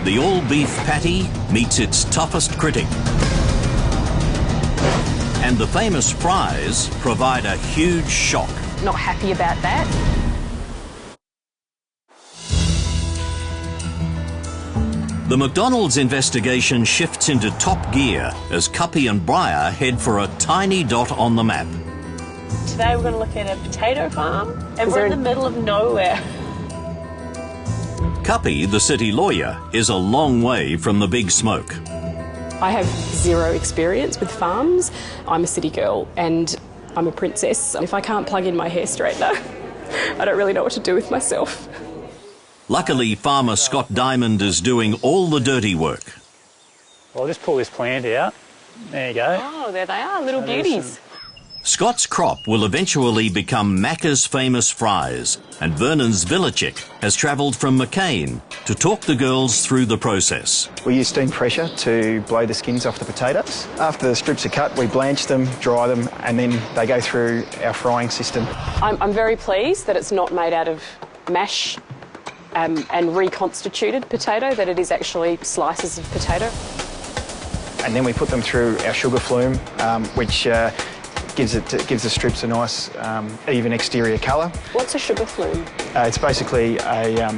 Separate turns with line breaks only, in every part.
The all-beef patty meets its toughest critic. And the famous fries provide a huge shock.
Not happy about that.
The McDonald's investigation shifts into top gear as Cuppy and Breyer head for a tiny dot on the map.
Today we're going to look at a potato farm, and we're in the middle of nowhere.
Cuppy, the city lawyer, is a long way from the big smoke.
I have zero experience with farms. I'm a city girl and I'm a princess. If I can't plug in my hair straightener, I don't really know what to do with myself.
Luckily, farmer Scott Diamond is doing all the dirty work.
Well, I'll just pull this plant out. There you go.
Oh, there they are, little beauties.
Scott's crop will eventually become Macca's famous fries, and Vernon's Villachik has travelled from McCain to talk the girls through the process.
We use steam pressure to blow the skins off the potatoes. After the strips are cut, we blanch them, dry them, and then they go through our frying system.
I'm very pleased that it's not made out of mash and reconstituted potato, that it is actually slices of potato.
And then we put them through our sugar flume, which gives the strips a nice even exterior colour.
What's a sugar flume?
It's basically a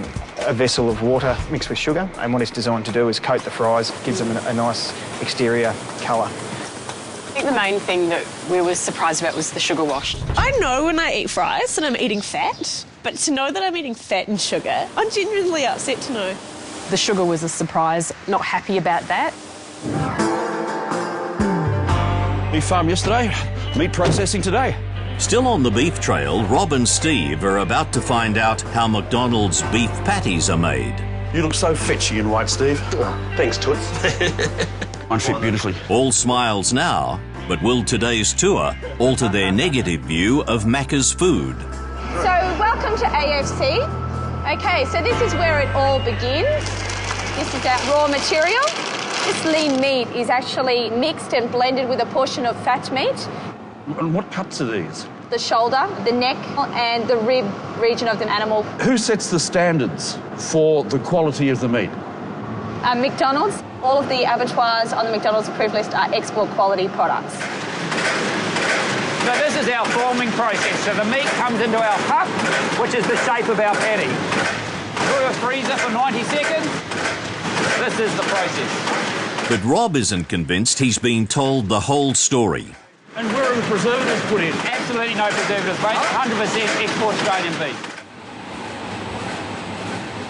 vessel of water mixed with sugar, and what it's designed to do is coat the fries, gives them a nice exterior colour.
I think the main thing that we were surprised about was the sugar wash.
I know when I eat fries that I'm eating fat, but to know that I'm eating fat and sugar, I'm genuinely upset to know.
The sugar was a surprise, not happy about that.
Beef farm yesterday, meat processing today.
Still on the beef trail, Rob and Steve are about to find out how McDonald's beef patties are made.
You look so fetchy and white, Steve. Oh, thanks, Toots.
Mine fit beautifully.
All smiles now, but will today's tour alter their negative view of Macca's food?
So, welcome to AFC. Okay, so this is where it all begins. This is our raw material. This lean meat is actually mixed and blended with a portion of fat meat.
And what cuts are these?
The shoulder, the neck, and the rib region of the animal.
Who sets the standards for the quality of the meat?
McDonald's. All of the abattoirs on the McDonald's approved list are export quality products.
So this is our forming process. So the meat comes into our cup, which is the shape of our patty. Through a freezer for 90 seconds. This is the process.
But Rob isn't convinced he's being told the whole story.
And where are the preservatives put in?
Absolutely no preservatives, mate. 100% export Australian beef.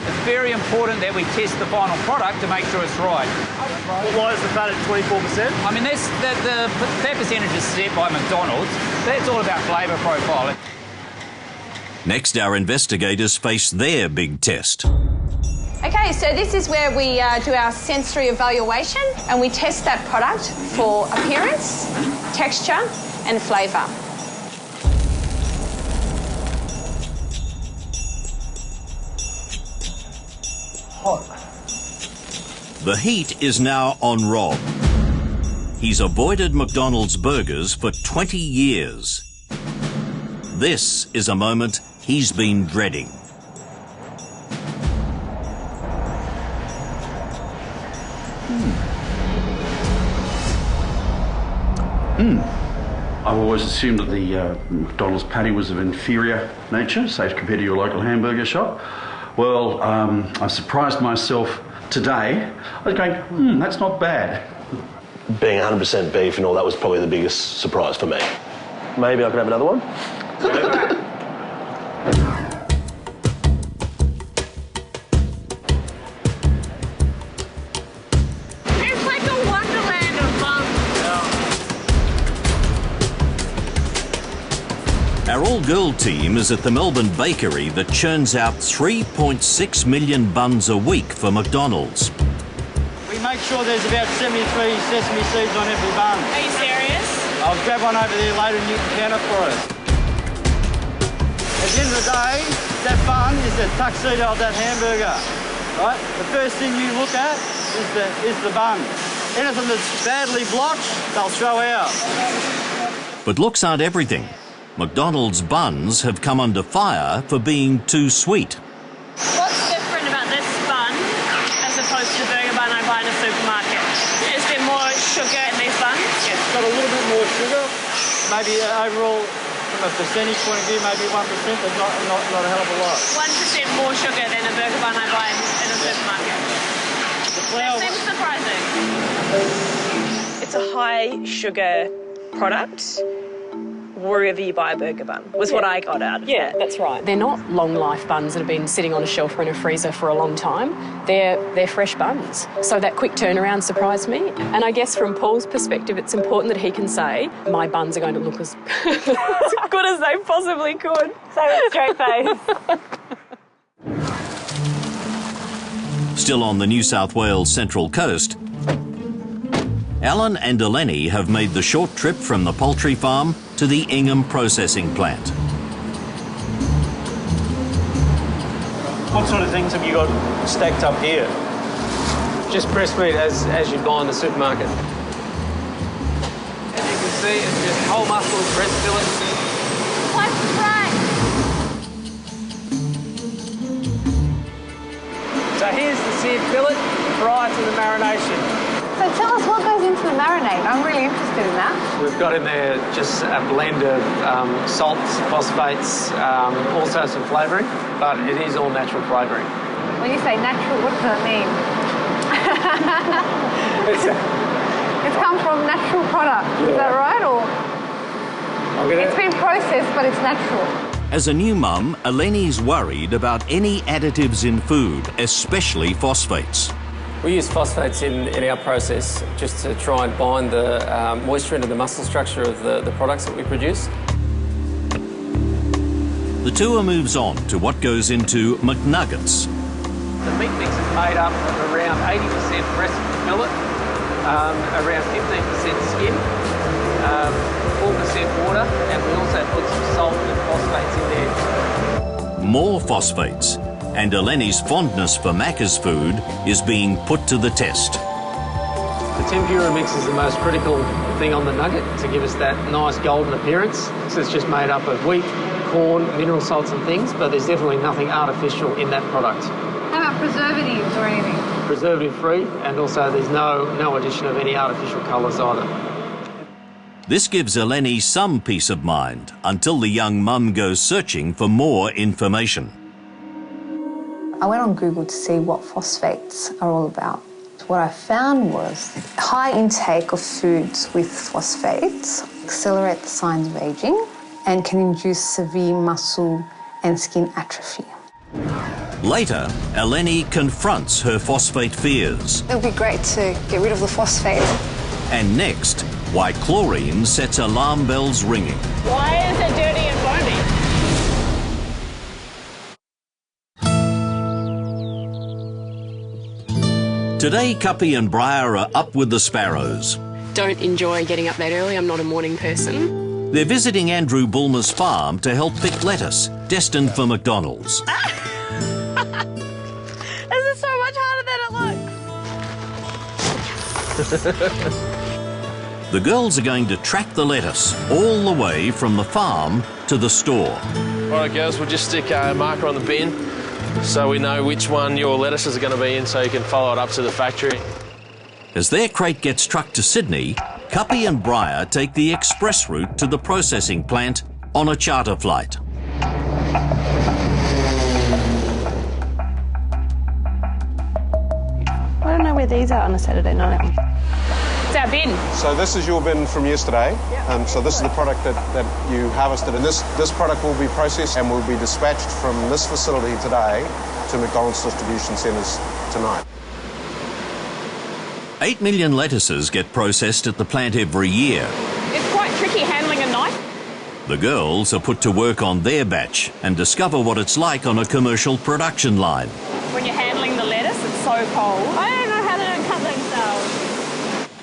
It's very important that we test the final product to make sure it's right.
Well, why is the fat at 24%?
I mean, that percentage is set by McDonald's. That's all about flavour profile.
Next, our investigators face their big test.
Okay, so this is where we do our sensory evaluation and we test that product for appearance, texture and flavour.
The heat is now on Rob. He's avoided McDonald's burgers for 20 years. This is a moment he's been dreading.
I've always assumed that the McDonald's patty was of inferior nature, say compared to your local hamburger shop. Well, I surprised myself today. I was going, that's not bad.
Being 100% beef and all, that was probably the biggest surprise for me. Maybe I could have another one?
It's like a wonderland of buns.
Our all-girl team is at the Melbourne bakery that churns out 3.6 million buns a week for McDonald's.
We make sure there's about 73 sesame seeds on every bun.
Are you serious?
I'll grab one over there later and you can count it for us. At the end of the day, that bun is the tuxedo of that hamburger, right? The first thing you look at is the bun. Anything that's badly blocked, they'll throw out.
But looks aren't everything. McDonald's buns have come under fire for being too sweet.
What's different about this bun as opposed to bun I buy in a supermarket? Is there more sugar in these buns?
It's got a little bit more sugar. Maybe overall, from a percentage point of view, maybe 1%, but not a hell of a lot.
1% more sugar than a burger bun I buy in a supermarket. That seems surprising. It's a high sugar product wherever you buy a burger bun, was what I got out of it.
That's right. They're not long life buns that have been sitting on a shelf or in a freezer for a long time. They're fresh buns. So that quick turnaround surprised me. And I guess from Paul's perspective, it's important that he can say, my buns are going to look as good as they possibly could.
Say with a straight face.
Still on the New South Wales Central Coast, Alan and Eleni have made the short trip from the poultry farm to the Ingham processing plant.
What sort of things have you got stacked up here? Just breast meat as you'd buy in the supermarket. As you can see, it's just whole muscles, breast fillets.
What's right?
So here's the seared fillet prior to the marination.
So tell us what goes into the marinade. I'm really interested in that.
We've got in there just a blend of salts, phosphates, also some flavouring, but it is all natural flavouring.
When you say natural, what does that mean? It's come from natural product, is that right? Or it's been processed, but it's natural.
As a new mum, Eleni's worried about any additives in food, especially phosphates.
We use phosphates in our process just to try and bind the moisture into the muscle structure of the products that we produce.
The tour moves on to what goes into McNuggets.
The meat mix is made up of around 80% breast fillet, around 15% skin, 4% water, and we also put some salt and phosphates in there.
More phosphates. And Eleni's fondness for Macca's food is being put to the test.
The tempura mix is the most critical thing on the nugget to give us that nice golden appearance. So it's just made up of wheat, corn, mineral salts and things, but there's definitely nothing artificial in that product.
How about preservatives or anything?
Preservative free, and also there's no addition of any artificial colours either.
This gives Eleni some peace of mind until the young mum goes searching for more information.
I went on Google to see what phosphates are all about. What I found was high intake of foods with phosphates accelerate the signs of aging and can induce severe muscle and skin atrophy.
Later, Eleni confronts her phosphate fears.
It would be great to get rid of the phosphate.
And next, why chlorine sets alarm bells ringing.
Why is it dirty and bony?
Today, Cuppy and Briar are up with the sparrows.
Don't enjoy getting up that early. I'm not a morning person.
They're visiting Andrew Bulmer's farm to help pick lettuce, destined for McDonald's.
This is so much harder than it looks.
The girls are going to track the lettuce all the way from the farm to the store.
All right, girls, we'll just stick a marker on the bin so we know which one your lettuces are going to be in so you can follow it up to the factory.
As their crate gets trucked to Sydney, Cuppy and Briar take the express route to the processing plant on a charter flight.
I don't know where these are on a Saturday night. It's our bin.
So this is your bin from yesterday. So this is the product that you harvested, and this product will be processed and will be dispatched from this facility today to McDonald's distribution centres tonight.
8 million lettuces get processed at the plant every year.
It's quite tricky handling a knife.
The girls are put to work on their batch and discover what it's like on a commercial production line.
When you're handling the lettuce, it's so cold. I don't know how they don't cut themselves.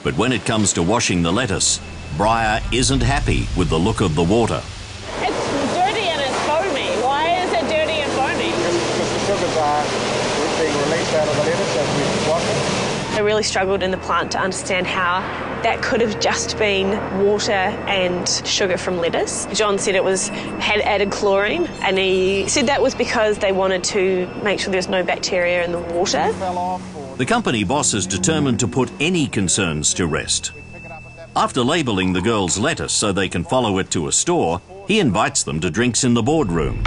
But when it comes to washing the lettuce, Briar isn't happy with the look of the water.
It's dirty and it's foamy. Why is it dirty and foamy?
Because the sugars are being released out of the lettuce as we wash it.
I really struggled in the plant to understand how that could have just been water and sugar from lettuce. John said it had added chlorine, and he said that was because they wanted to make sure there's no bacteria in the water.
Fell off, or
The company boss is determined to put any concerns to rest. After labelling the girls' lettuce so they can follow it to a store, he invites them to drinks in the boardroom.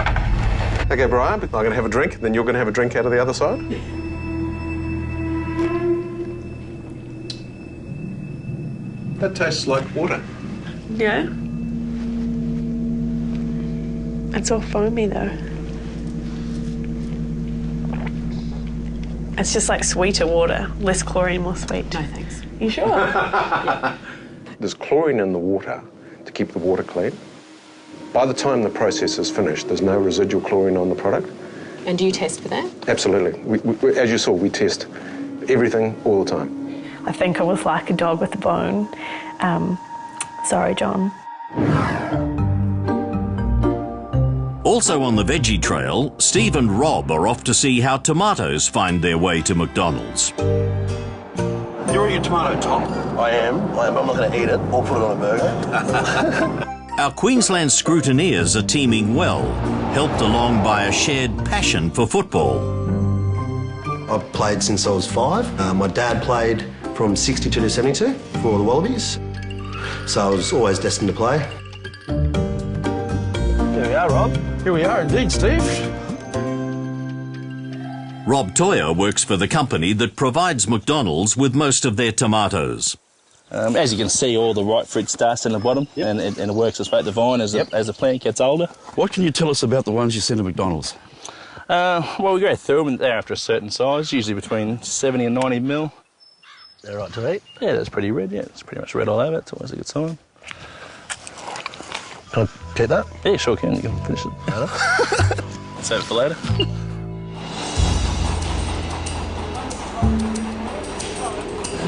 Okay, Brian, I'm going to have a drink, then you're going to have a drink out of the other side. That tastes like water.
Yeah. It's all foamy though. It's just like sweeter water, less chlorine, more sweet.
No thanks.
You sure?
Yeah. There's chlorine in the water to keep the water clean. By the time the process is finished, there's no residual chlorine on the product.
And do you test for that?
Absolutely. We, as you saw, we test everything all the time.
I think I was like a dog with a bone. Sorry, John.
Also on the veggie trail, Steve and Rob are off to see how tomatoes find their way to McDonald's.
You're your tomato, Tom?
I am. I'm not going to eat it or put it on a burger.
Our Queensland scrutineers are teaming well, helped along by a shared passion for football.
I've played since I was 5. My dad played from 62 to 72 for the Wallabies, so I was always destined to play.
Here we are, Rob. Here we are indeed, Steve.
Rob Toyer works for the company that provides McDonald's with most of their tomatoes.
As you can see, all the ripe fruit starts in the bottom, and it works its way up the vine as the plant gets older.
What can you tell us about the ones you send to McDonald's?
Well, we go through them, and they're after a certain size, usually between 70 and 90 mil.
They're right to eat?
Yeah, that's pretty red, yeah. It's pretty much red all over. It's always a good sign.
Can I keep that?
Yeah, sure can. You can finish it. Save it for later.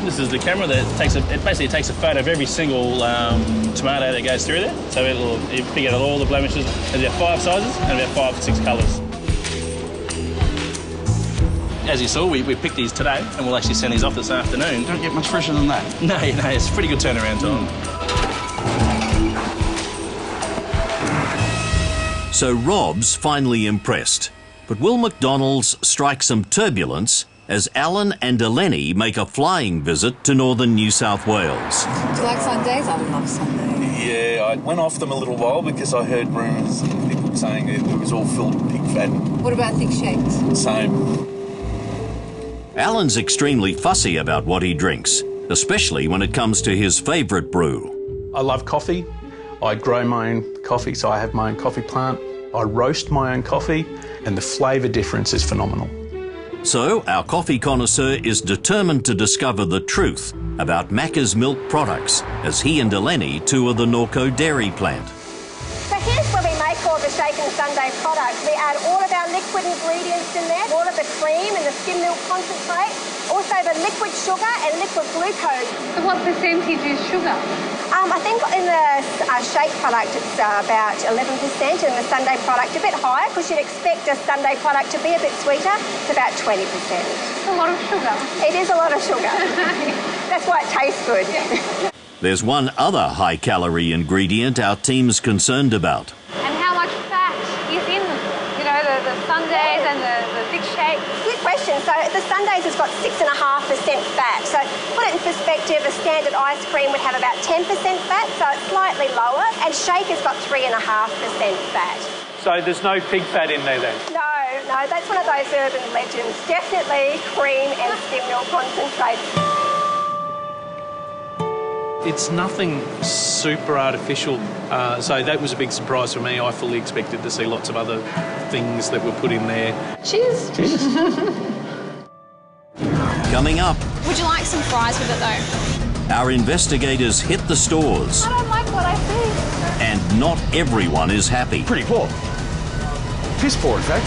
This is the camera that basically takes a photo of every single tomato that goes through there. So you pick out all the blemishes. There's about 5 sizes and about 5 or 6 colours. As you saw, we picked these today, and we'll actually send these off this afternoon.
Don't get much fresher than that.
No, it's a pretty good turnaround time.
So Rob's finally impressed. But will McDonald's strike some turbulence as Alan and Eleni make a flying visit to northern New South Wales?
Do you like Sundays? I love Sundays.
Yeah, I went off them a little while because I heard rumours and people saying it was all filled with pig fat.
What about thick shakes?
Same.
Alan's extremely fussy about what he drinks, especially when it comes to his favourite brew.
I love coffee. I grow my own coffee, so I have my own coffee plant. I roast my own coffee, and the flavour difference is phenomenal.
So our coffee connoisseur is determined to discover the truth about Macca's milk products as he and Eleni tour the Norco dairy plant.
So here's where we make all the shaken Sunday products. We add all of our liquid ingredients in there, all of the cream and the skim milk concentrate, also the liquid sugar and liquid glucose.
So what percentage is sugar?
I think in the shake product it's about 11%, and the Sunday product a bit higher because you'd expect a Sunday product to be a bit sweeter. It's about 20%.
It's a lot of sugar.
It is a lot of sugar. That's why it tastes good.
There's one other high-calorie ingredient our team's concerned about.
And how much fat is in them? You know, the Sundays and the thick shakes?
Good question. So the Sundays has got 6.5% fat. So put it in perspective, a standard ice cream would have about 10% fat, so it's slightly lower. And shake has got 3.5% fat.
So there's no pig fat in there then?
No, that's one of those urban legends. Definitely cream and skim milk concentrate.
It's nothing super artificial, so that was a big surprise for me. I fully expected to see lots of other things that were put in there.
Cheers.
Cheers. Coming up,
Would you like some fries with it though?
our investigators hit the stores,
I don't like what I see.
and not everyone is happy.
Pretty poor. Piss poor, in fact.